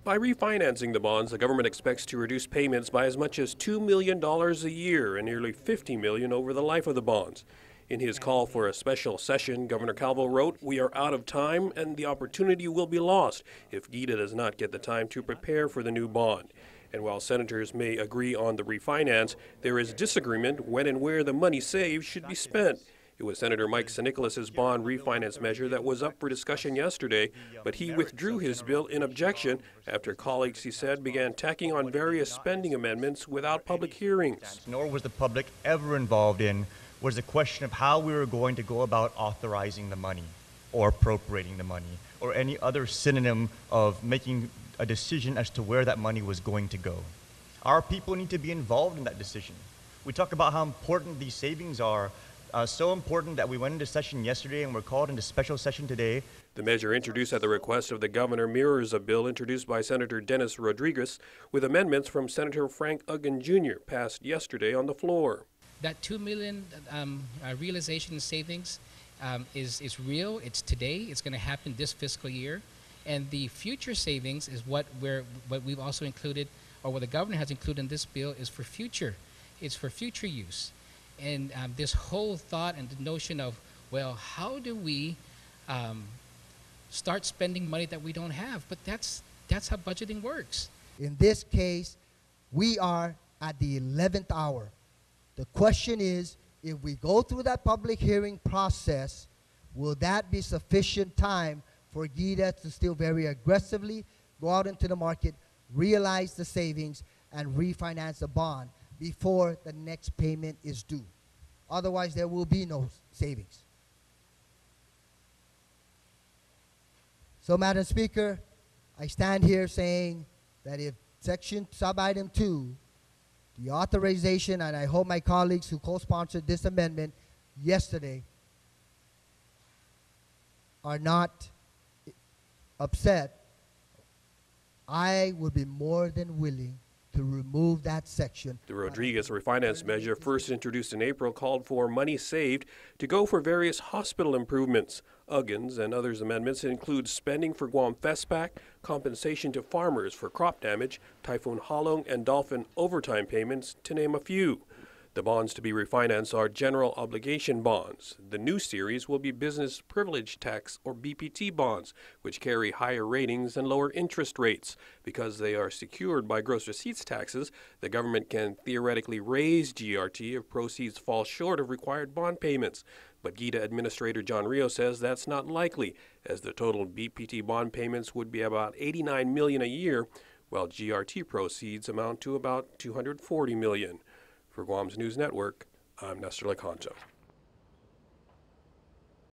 By refinancing the bonds, the government expects to reduce payments by as much as $2 million a year and nearly $50 million over the life of the bonds. In his call for a special session, Governor Calvo wrote, "We are out of time and the opportunity will be lost if GITA does not get the time to prepare for the new bond." And while senators may agree on the refinance, there is disagreement when and where the money saved should be spent. It was Senator Mike Nicholas's bond refinance measure that was up for discussion yesterday, but he withdrew his bill in objection after colleagues, he said, began tacking on various spending amendments without public hearings. Nor was the public ever involved in was the question of how we were going to go about authorizing the money or appropriating the money or any other synonym of making a decision as to where that money was going to go. Our people need to be involved in that decision. We talk about how important these savings are, so important that we went into session yesterday and we're called into special session today. The measure, introduced at the request of the governor, mirrors a bill introduced by Senator Dennis Rodriguez with amendments from Senator Frank Uggan Jr. passed yesterday on the floor. That $2 million realization savings is real. It's today. It's going to happen this fiscal year. And the future savings is what we've also included, or what the governor has included in this bill, is for future. It's for future use. And this whole thought and the notion of, well, how do we start spending money that we don't have? But that's how budgeting works. In this case, we are at the 11th hour. The question is, if we go through that public hearing process, will that be sufficient time for GITA to still very aggressively go out into the market, realize the savings, and refinance the bond before the next payment is due? Otherwise, there will be no savings. So, Madam Speaker, I stand here saying that if Section Sub-Item 2, the authorization, and I hope my colleagues who co-sponsored this amendment yesterday are not upset, I would be more than willing to remove that section. The Rodriguez refinance measure, first introduced in April, called for money saved to go for various hospital improvements. Uggan's and others' amendments include spending for Guam FESPAC, compensation to farmers for crop damage, Typhoon Halong and Dolphin overtime payments, to name a few. The bonds to be refinanced are general obligation bonds. The new series will be business privilege tax or BPT bonds, which carry higher ratings and lower interest rates. Because they are secured by gross receipts taxes, the government can theoretically raise GRT if proceeds fall short of required bond payments. But GITA Administrator John Rio says that's not likely, as the total BPT bond payments would be about $89 million a year, while GRT proceeds amount to about $240 million. For Guam's News Network, I'm Nestor Lecanto.